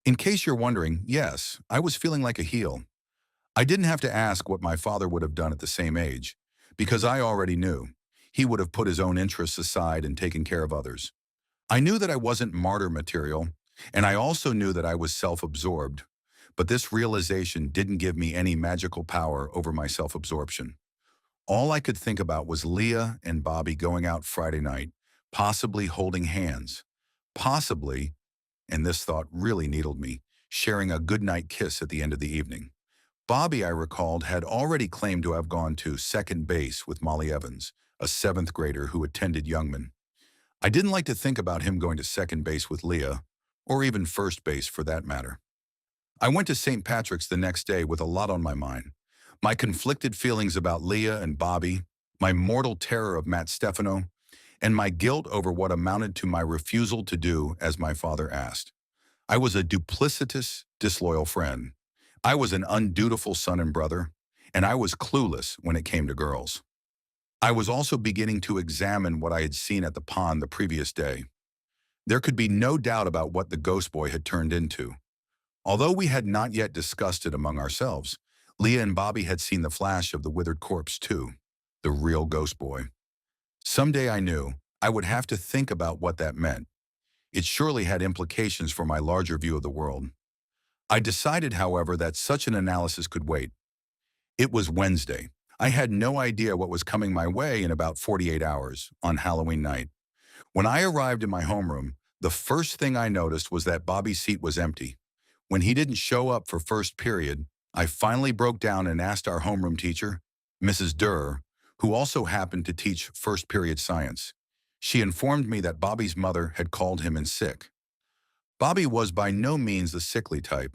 In case you're wondering, yes, I was feeling like a heel. I didn't have to ask what my father would have done at the same age, because I already knew. He would have put his own interests aside and taken care of others. I knew that I wasn't martyr material, and I also knew that I was self-absorbed, but this realization didn't give me any magical power over my self-absorption. All I could think about was Leah and Bobby going out Friday night, possibly holding hands, possibly, and this thought really needled me, sharing a goodnight kiss at the end of the evening. Bobby, I recalled, had already claimed to have gone to second base with Molly Evans, a seventh grader who attended Youngman. I didn't like to think about him going to second base with Leah, or even first base for that matter. I went to St. Patrick's the next day with a lot on my mind. My conflicted feelings about Leah and Bobby, my mortal terror of Matt Stefano, and my guilt over what amounted to my refusal to do as my father asked. I was a duplicitous, disloyal friend. I was an undutiful son and brother, and I was clueless when it came to girls. I was also beginning to examine what I had seen at the pond the previous day. There could be no doubt about what the ghost boy had turned into. Although we had not yet discussed it among ourselves, Leah and Bobby had seen the flash of the withered corpse too, the real ghost boy. Someday I knew I would have to think about what that meant. It surely had implications for my larger view of the world. I decided, however, that such an analysis could wait. It was Wednesday. I had no idea what was coming my way in about 48 hours on Halloween night. When I arrived in my homeroom, the first thing I noticed was that Bobby's seat was empty. When he didn't show up for first period, I finally broke down and asked our homeroom teacher, Mrs. Durr, who also happened to teach first period science. She informed me that Bobby's mother had called him in sick. Bobby was by no means the sickly type,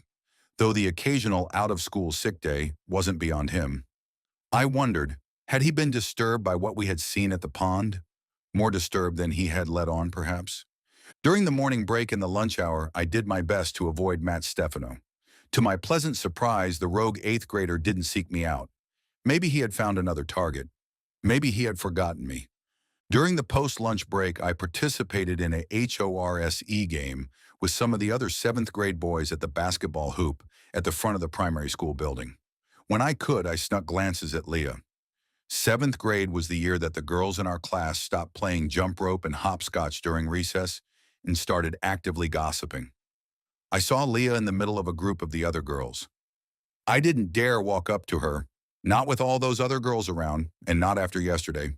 though the occasional out-of-school sick day wasn't beyond him. I wondered, had he been disturbed by what we had seen at the pond? More disturbed than he had let on, perhaps? During the morning break and the lunch hour, I did my best to avoid Matt Stefano. To my pleasant surprise, the rogue eighth grader didn't seek me out. Maybe he had found another target. Maybe he had forgotten me. During the post-lunch break, I participated in a HORSE game with some of the other seventh grade boys at the basketball hoop at the front of the primary school building. When I could, I snuck glances at Leah. Seventh grade was the year that the girls in our class stopped playing jump rope and hopscotch during recess and started actively gossiping. I saw Leah in the middle of a group of the other girls. I didn't dare walk up to her, not with all those other girls around, and not after yesterday.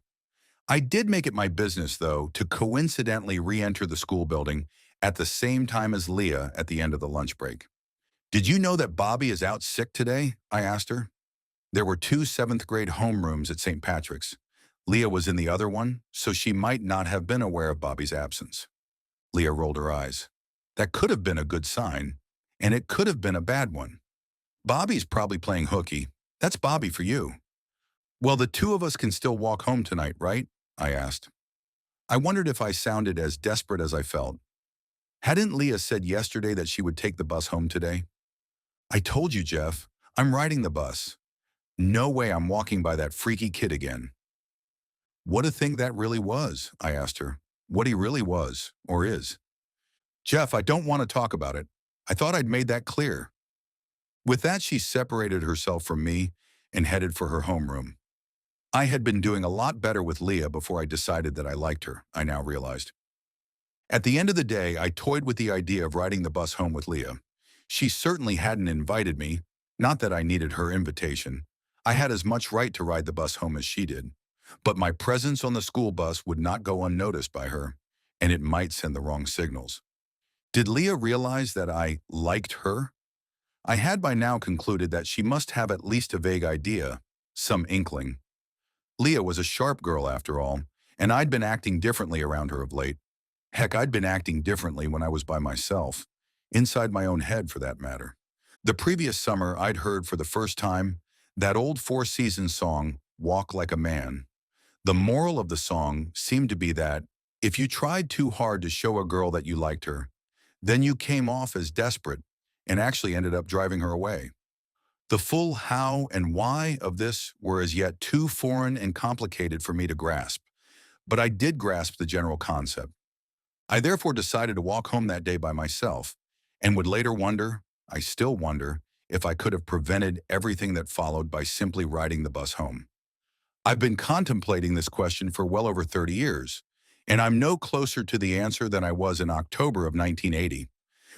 I did make it my business, though, to coincidentally re-enter the school building at the same time as Leah at the end of the lunch break. "Did you know that Bobby is out sick today?" I asked her. There were two seventh grade homerooms at St. Patrick's. Leah was in the other one, so she might not have been aware of Bobby's absence. Leah rolled her eyes. That could have been a good sign, and it could have been a bad one. Bobby's probably playing hooky. That's Bobby for you. "Well, the two of us can still walk home tonight, right?" I asked. I wondered if I sounded as desperate as I felt. Hadn't Leah said yesterday that she would take the bus home today? "I told you, Jeff. I'm riding the bus. No way I'm walking by that freaky kid again." "What a thing that really was," I asked her. "What he really was, or is." "Jeff, I don't want to talk about it. I thought I'd made that clear." With that, she separated herself from me and headed for her homeroom. I had been doing a lot better with Leah before I decided that I liked her, I now realized. At the end of the day, I toyed with the idea of riding the bus home with Leah. She certainly hadn't invited me, not that I needed her invitation. I had as much right to ride the bus home as she did. But my presence on the school bus would not go unnoticed by her, and it might send the wrong signals. Did Leah realize that I liked her? I had by now concluded that she must have at least a vague idea, some inkling. Leah was a sharp girl after all, and I'd been acting differently around her of late. Heck, I'd been acting differently when I was by myself, inside my own head for that matter. The previous summer, I'd heard for the first time that old Four Seasons song, Walk Like a Man. The moral of the song seemed to be that if you tried too hard to show a girl that you liked her, then you came off as desperate and actually ended up driving her away. The full how and why of this were as yet too foreign and complicated for me to grasp, but I did grasp the general concept. I therefore decided to walk home that day by myself, and would later wonder, I still wonder, if I could have prevented everything that followed by simply riding the bus home. I've been contemplating this question for well over 30 years, and I'm no closer to the answer than I was in October of 1980.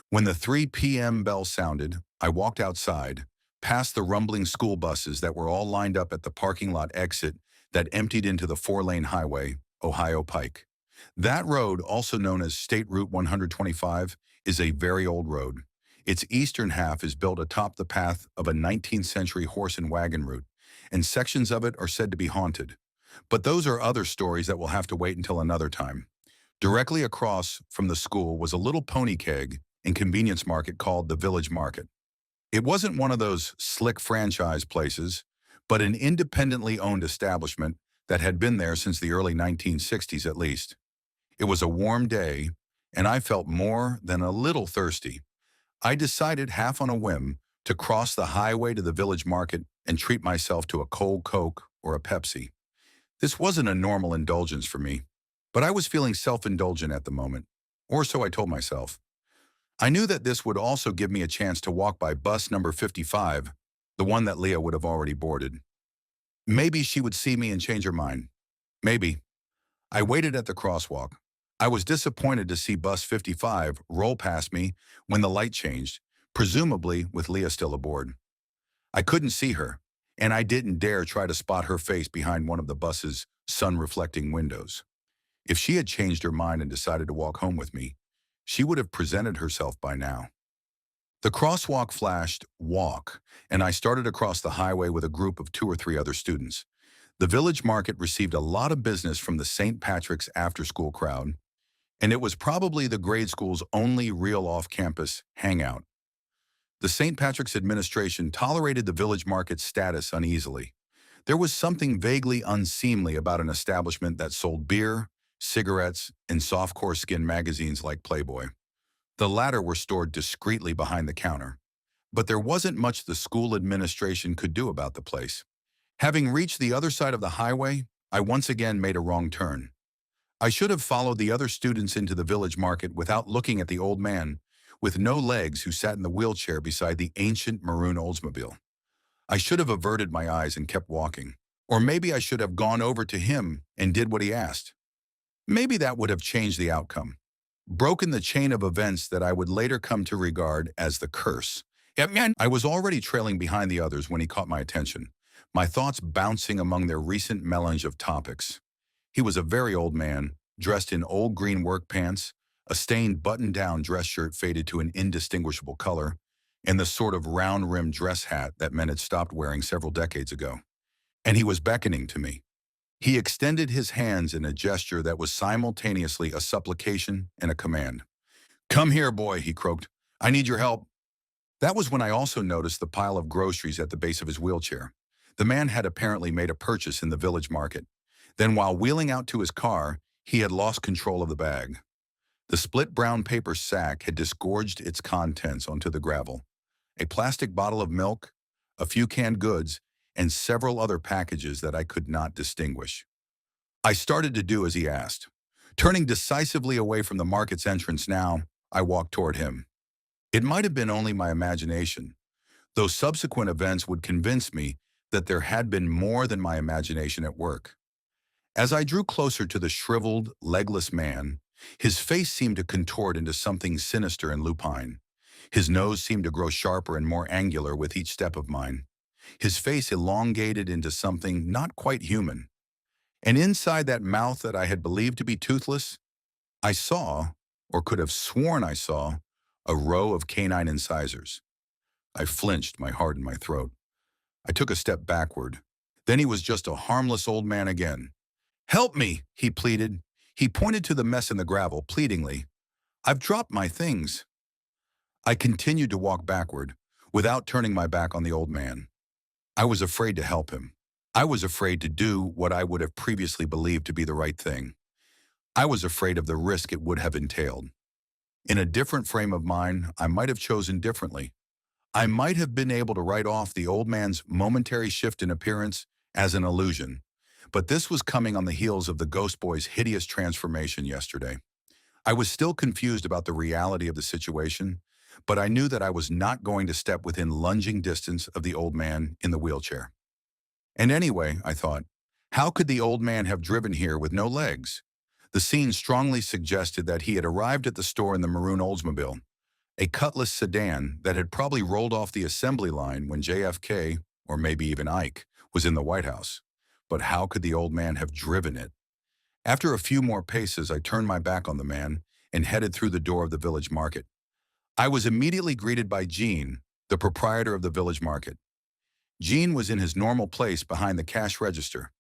When the 3 p.m. bell sounded, I walked outside, past the rumbling school buses that were all lined up at the parking lot exit that emptied into the four-lane highway, Ohio Pike. That road, also known as State Route 125, is a very old road. Its eastern half is built atop the path of a 19th century horse and wagon route, and sections of it are said to be haunted. But those are other stories that will have to wait until another time. Directly across from the school was a little pony keg and convenience market called the Village Market. It wasn't one of those slick franchise places, but an independently owned establishment that had been there since the early 1960s at least. It was a warm day, and I felt more than a little thirsty. I decided, half on a whim, to cross the highway to the Village Market and treat myself to a cold Coke or a Pepsi. This wasn't a normal indulgence for me, but I was feeling self-indulgent at the moment, or so I told myself. I knew that this would also give me a chance to walk by bus number 55, the one that Leah would have already boarded. Maybe she would see me and change her mind. Maybe. I waited at the crosswalk. I was disappointed to see bus 55 roll past me when the light changed, presumably with Leah still aboard. I couldn't see her, and I didn't dare try to spot her face behind one of the bus's sun-reflecting windows. If she had changed her mind and decided to walk home with me, she would have presented herself by now. The crosswalk flashed "walk," and I started across the highway with a group of 2 or 3 other students. The Village Market received a lot of business from the St. Patrick's after-school crowd, and it was probably the grade school's only real off-campus hangout. The St. Patrick's administration tolerated the Village Market's status uneasily. There was something vaguely unseemly about an establishment that sold beer, cigarettes, and softcore skin magazines like Playboy. The latter were stored discreetly behind the counter. But there wasn't much the school administration could do about the place. Having reached the other side of the highway, I once again made a wrong turn. I should have followed the other students into the Village Market without looking at the old man with no legs who sat in the wheelchair beside the ancient maroon Oldsmobile. I should have averted my eyes and kept walking. Or maybe I should have gone over to him and did what he asked. Maybe that would have changed the outcome, broken the chain of events that I would later come to regard as the curse. I was already trailing behind the others when he caught my attention, my thoughts bouncing among their recent melange of topics. He was a very old man, dressed in old green work pants, a stained button-down dress shirt faded to an indistinguishable color, and the sort of round-rimmed dress hat that men had stopped wearing several decades ago. And he was beckoning to me. He extended his hands in a gesture that was simultaneously a supplication and a command. "Come here, boy," he croaked. "I need your help." That was when I also noticed the pile of groceries at the base of his wheelchair. The man had apparently made a purchase in the Village Market. Then, while wheeling out to his car, he had lost control of the bag. The split brown paper sack had disgorged its contents onto the gravel. A plastic bottle of milk, a few canned goods, and several other packages that I could not distinguish. I started to do as he asked. Turning decisively away from the market's entrance now, I walked toward him. It might have been only my imagination, though subsequent events would convince me that there had been more than my imagination at work. As I drew closer to the shriveled, legless man, his face seemed to contort into something sinister and lupine. His nose seemed to grow sharper and more angular with each step of mine. His face elongated into something not quite human. And inside that mouth that I had believed to be toothless, I saw, or could have sworn I saw, a row of canine incisors. I flinched, my heart in my throat. I took a step backward. Then he was just a harmless old man again. "Help me," he pleaded. He pointed to the mess in the gravel, pleadingly. "I've dropped my things." I continued to walk backward, without turning my back on the old man. I was afraid to help him. I was afraid to do what I would have previously believed to be the right thing. I was afraid of the risk it would have entailed. In a different frame of mind, I might have chosen differently. I might have been able to write off the old man's momentary shift in appearance as an illusion. But this was coming on the heels of the Ghost Boy's hideous transformation yesterday. I was still confused about the reality of the situation, but I knew that I was not going to step within lunging distance of the old man in the wheelchair. And anyway, I thought, how could the old man have driven here with no legs? The scene strongly suggested that he had arrived at the store in the maroon Oldsmobile, a Cutlass sedan that had probably rolled off the assembly line when JFK, or maybe even Ike, was in the White House. But how could the old man have driven it? After a few more paces, I turned my back on the man and headed through the door of the village market. I was immediately greeted by Gene, the proprietor of the village market. Gene was in his normal place behind the cash register.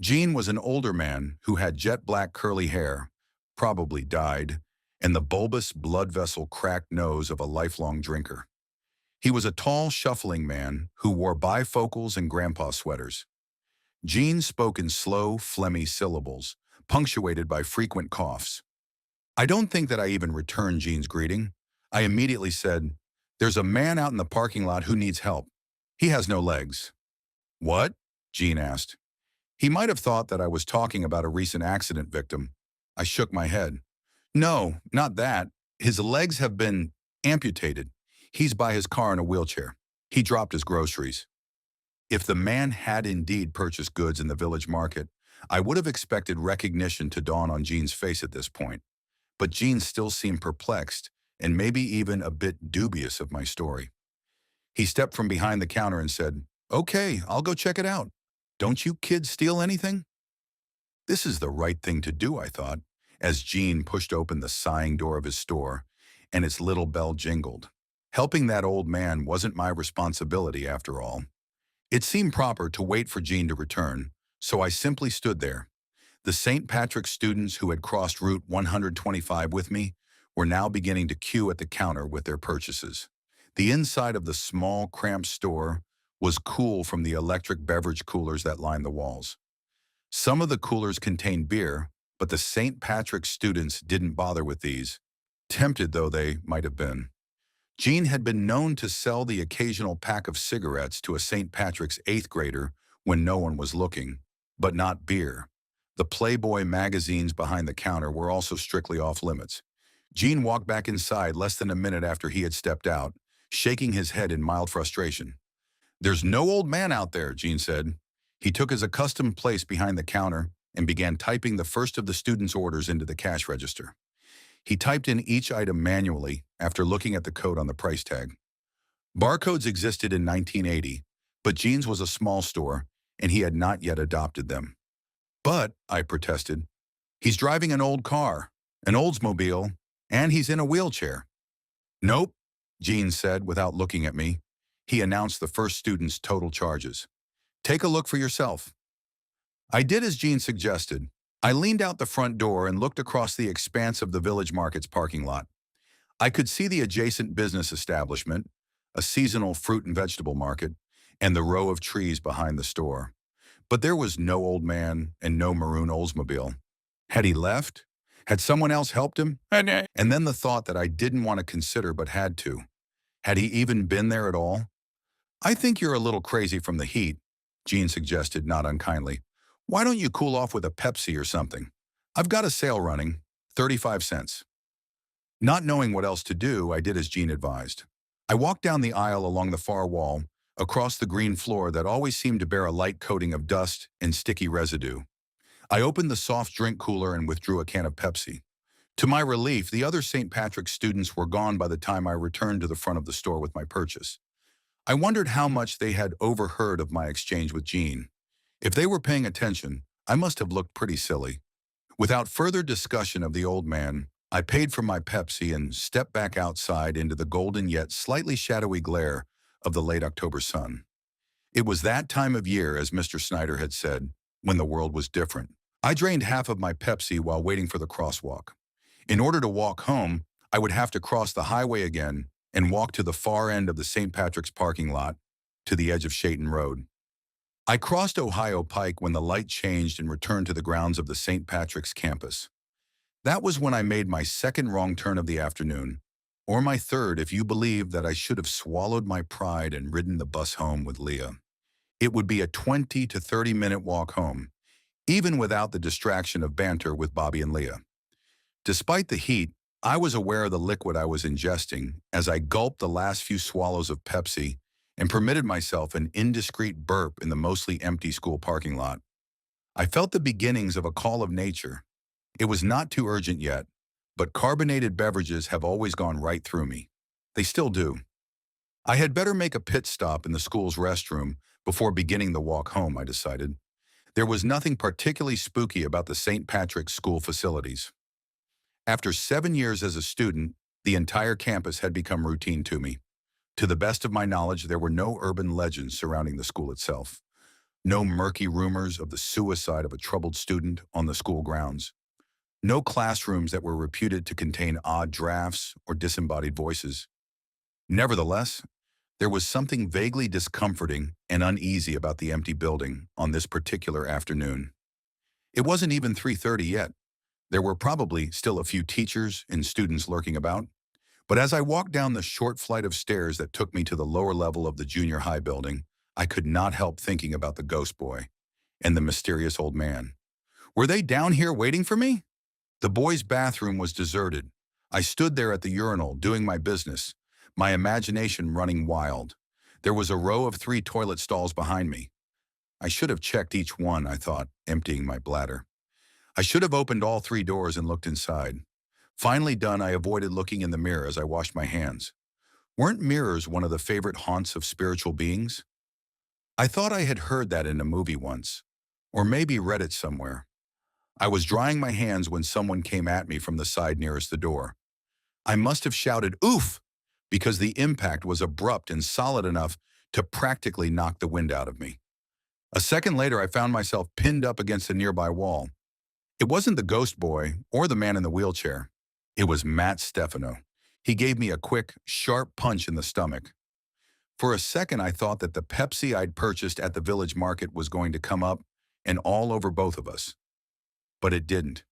Gene was an older man who had jet black curly hair, probably dyed, and the bulbous blood vessel cracked nose of a lifelong drinker. He was a tall, shuffling man who wore bifocals and grandpa sweaters. Gene spoke in slow, phlegmy syllables, punctuated by frequent coughs. I don't think that I even returned Gene's greeting. I immediately said, "There's a man out in the parking lot who needs help. He has no legs." "What?" Gene asked. He might have thought that I was talking about a recent accident victim. I shook my head. "No, not that. His legs have been amputated. He's by his car in a wheelchair. He dropped his groceries." If the man had indeed purchased goods in the village market, I would have expected recognition to dawn on Gene's face at this point. But Gene still seemed perplexed and maybe even a bit dubious of my story. He stepped from behind the counter and said, "Okay, I'll go check it out. Don't you kids steal anything?" This is the right thing to do, I thought, as Gene pushed open the sighing door of his store and its little bell jingled. Helping that old man wasn't my responsibility after all. It seemed proper to wait for Gene to return, so I simply stood there. The St. Patrick's students who had crossed Route 125 with me were now beginning to queue at the counter with their purchases. The inside of the small, cramped store was cool from the electric beverage coolers that lined the walls. Some of the coolers contained beer, but the St. Patrick's students didn't bother with these, tempted though they might have been. Gene had been known to sell the occasional pack of cigarettes to a St. Patrick's 8th grader when no one was looking, but not beer. The Playboy magazines behind the counter were also strictly off limits. Gene walked back inside less than a minute after he had stepped out, shaking his head in mild frustration. "There's no old man out there," Gene said. He took his accustomed place behind the counter and began typing the first of the students' orders into the cash register. He typed in each item manually after looking at the code on the price tag. Barcodes existed in 1980, but Gene's was a small store, and he had not yet adopted them. "But," I protested, "he's driving an old car, an Oldsmobile, and he's in a wheelchair." "Nope," Gene said without looking at me. He announced the first student's total charges. "Take a look for yourself." I did as Gene suggested. I leaned out the front door and looked across the expanse of the village market's parking lot. I could see the adjacent business establishment, a seasonal fruit and vegetable market, and the row of trees behind the store. But there was no old man and no maroon Oldsmobile. Had he left? Had someone else helped him? And then the thought that I didn't want to consider but had to. Had he even been there at all? "I think you're a little crazy from the heat," Gene suggested, not unkindly. "Why don't you cool off with a Pepsi or something? I've got a sale running, 35 cents. Not knowing what else to do, I did as Gene advised. I walked down the aisle along the far wall, across the green floor that always seemed to bear a light coating of dust and sticky residue. I opened the soft drink cooler and withdrew a can of Pepsi. To my relief, the other St. Patrick's students were gone by the time I returned to the front of the store with my purchase. I wondered how much they had overheard of my exchange with Gene. If they were paying attention, I must have looked pretty silly. Without further discussion of the old man, I paid for my Pepsi and stepped back outside into the golden yet slightly shadowy glare of the late October sun. It was that time of year, as Mr. Snyder had said, when the world was different. I drained half of my Pepsi while waiting for the crosswalk. In order to walk home, I would have to cross the highway again and walk to the far end of the St. Patrick's parking lot, to the edge of Shayton Road. I crossed Ohio Pike when the light changed and returned to the grounds of the St. Patrick's campus. That was when I made my second wrong turn of the afternoon, or my third if you believe that I should have swallowed my pride and ridden the bus home with Leah. It would be a 20 to 30-minute walk home, even without the distraction of banter with Bobby and Leah. Despite the heat, I was aware of the liquid I was ingesting as I gulped the last few swallows of Pepsi and permitted myself an indiscreet burp in the mostly empty school parking lot. I felt the beginnings of a call of nature. It was not too urgent yet, but carbonated beverages have always gone right through me. They still do. I had better make a pit stop in the school's restroom before beginning the walk home, I decided. There was nothing particularly spooky about the St. Patrick's School facilities. After 7 years as a student, the entire campus had become routine to me. To the best of my knowledge, there were no urban legends surrounding the school itself. No murky rumors of the suicide of a troubled student on the school grounds. No classrooms that were reputed to contain odd drafts or disembodied voices. Nevertheless, there was something vaguely discomforting and uneasy about the empty building on this particular afternoon. It wasn't even 3:30 yet. There were probably still a few teachers and students lurking about. But as I walked down the short flight of stairs that took me to the lower level of the junior high building, I could not help thinking about the ghost boy and the mysterious old man. Were they down here waiting for me? The boys' bathroom was deserted. I stood there at the urinal doing my business, my imagination running wild. There was a row of 3 toilet stalls behind me. I should have checked each one, I thought, emptying my bladder. I should have opened all 3 doors and looked inside. Finally done, I avoided looking in the mirror as I washed my hands. Weren't mirrors one of the favorite haunts of spiritual beings? I thought I had heard that in a movie once, or maybe read it somewhere. I was drying my hands when someone came at me from the side nearest the door. I must have shouted, "Oof!" because the impact was abrupt and solid enough to practically knock the wind out of me. A second later, I found myself pinned up against a nearby wall. It wasn't the ghost boy or the man in the wheelchair. It was Matt Stefano. He gave me a quick, sharp punch in the stomach. For a second, I thought that the Pepsi I'd purchased at the village market was going to come up and all over both of us. But it didn't.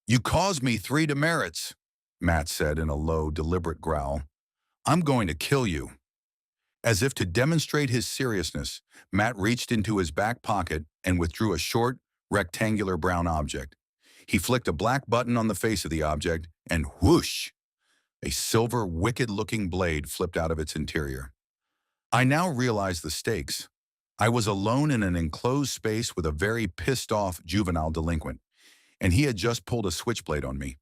"You caused me 3 demerits," Matt said in a low, deliberate growl. "I'm going to kill you." As if to demonstrate his seriousness, Matt reached into his back pocket and withdrew a short, rectangular brown object. He flicked a black button on the face of the object, and whoosh! A silver, wicked-looking blade flipped out of its interior. I now realized the stakes. I was alone in an enclosed space with a very pissed-off juvenile delinquent, and he had just pulled a switchblade on me.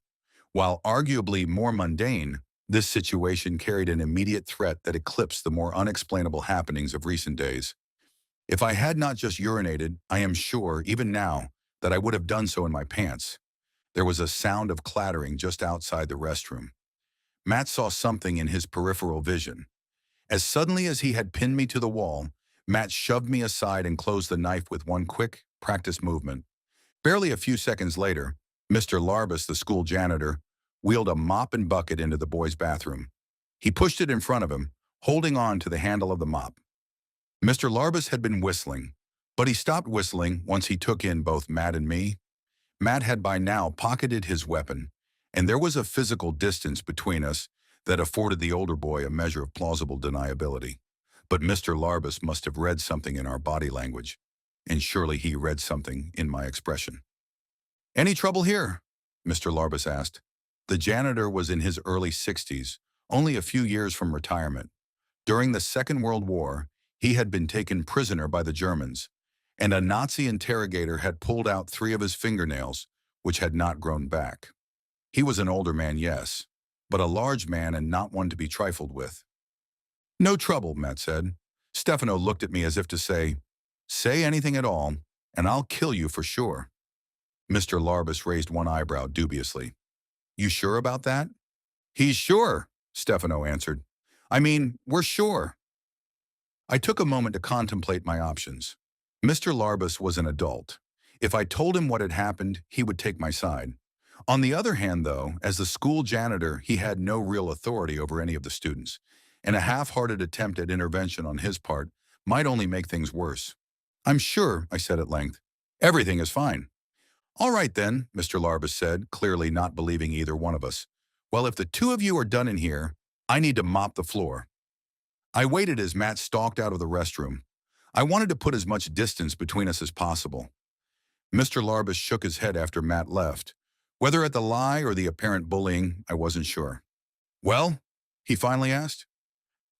While arguably more mundane, this situation carried an immediate threat that eclipsed the more unexplainable happenings of recent days. If I had not just urinated, I am sure, even now, that I would have done so in my pants. There was a sound of clattering just outside the restroom. Matt saw something in his peripheral vision. As suddenly as he had pinned me to the wall, Matt shoved me aside and closed the knife with one quick, practiced movement. Barely a few seconds later, Mr. Larbus, the school janitor, wheeled a mop and bucket into the boys' bathroom. He pushed it in front of him, holding on to the handle of the mop. Mr. Larbus had been whistling, but he stopped whistling once he took in both Matt and me. Matt had by now pocketed his weapon, and there was a physical distance between us that afforded the older boy a measure of plausible deniability. But Mr. Larbus must have read something in our body language, and surely he read something in my expression. "Any trouble here?" Mr. Larbus asked. The janitor was in his early 60s, only a few years from retirement. During the Second World War, he had been taken prisoner by the Germans, and a Nazi interrogator had pulled out 3 of his fingernails, which had not grown back. He was an older man, yes, but a large man and not one to be trifled with. "No trouble," Matt said. Stefano looked at me as if to say anything at all, and I'll kill you for sure." Mr. Larbus raised one eyebrow dubiously. "You sure about that?" "He's sure," Stefano answered. "I mean, we're sure." I took a moment to contemplate my options. Mr. Larbus was an adult. If I told him what had happened, he would take my side. On the other hand, though, as the school janitor, he had no real authority over any of the students, and a half-hearted attempt at intervention on his part might only make things worse. "I'm sure," I said at length. "Everything is fine." "All right then," Mr. Larbus said, clearly not believing either one of us. "Well, if the 2 of you are done in here, I need to mop the floor." I waited as Matt stalked out of the restroom. I wanted to put as much distance between us as possible. Mr. Larbus shook his head after Matt left, Whether at the lie or the apparent bullying, I wasn't sure. Well, he finally asked.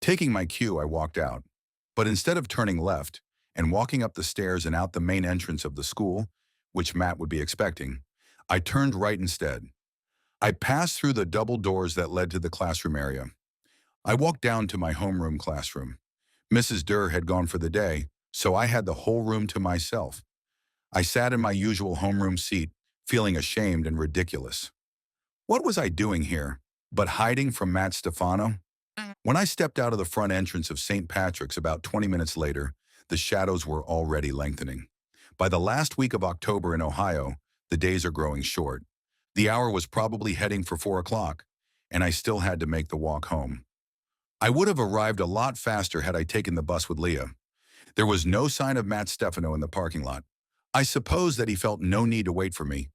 Taking my cue, I walked out. But instead of turning left and walking up the stairs and out the main entrance of the school, which Matt would be expecting, I turned right instead. I passed through the double doors that led to the classroom area. I walked down to my homeroom classroom. Mrs. Durr had gone for the day, so I had the whole room to myself. I sat in my usual homeroom seat, feeling ashamed and ridiculous. What was I doing here, but hiding from Matt Stefano? When I stepped out of the front entrance of St. Patrick's about 20 minutes later, the shadows were already lengthening. By the last week of October in Ohio, the days are growing short. The hour was probably heading for 4 o'clock, and I still had to make the walk home. I would have arrived a lot faster had I taken the bus with Leah. There was no sign of Matt Stefano in the parking lot. I suppose that he felt no need to wait for me.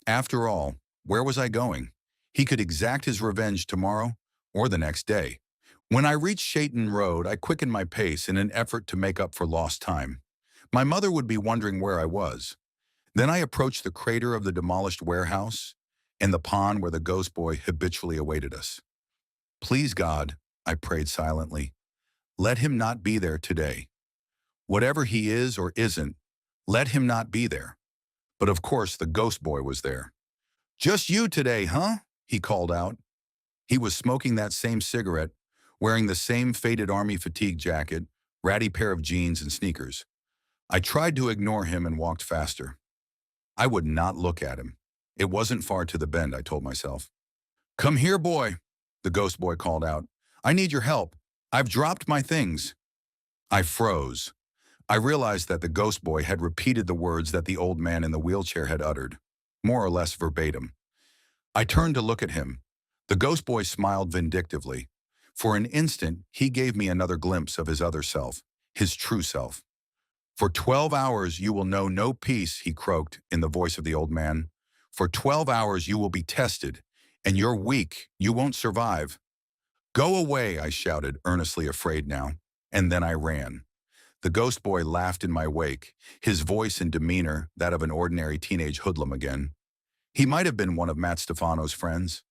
After all, where was I going? He could exact his revenge tomorrow or the next day. When I reached Shayton Road, I quickened my pace in an effort to make up for lost time. My mother would be wondering where I was. Then I approached the crater of the demolished warehouse and the pond where the ghost boy habitually awaited us. Please God, I prayed silently, let him not be there today. Whatever he is or isn't, let him not be there. But of course, the ghost boy was there. Just you today, huh? He called out. He was smoking that same cigarette, wearing the same faded army fatigue jacket, ratty pair of jeans and sneakers. I tried to ignore him and walked faster. I would not look at him. It wasn't far to the bend, I told myself. Come here, boy, the ghost boy called out. I need your help. I've dropped my things. I froze. I realized that the ghost boy had repeated the words that the old man in the wheelchair had uttered, more or less verbatim. I turned to look at him. The ghost boy smiled vindictively. For an instant, he gave me another glimpse of his other self, his true self. For 12 hours you will know no peace, he croaked in the voice of the old man. For 12 hours you will be tested, and you're weak, you won't survive. Go away, I shouted, earnestly afraid now, and then I ran. The ghost boy laughed in my wake, his voice and demeanor that of an ordinary teenage hoodlum again. He might have been one of Matt Stefano's friends.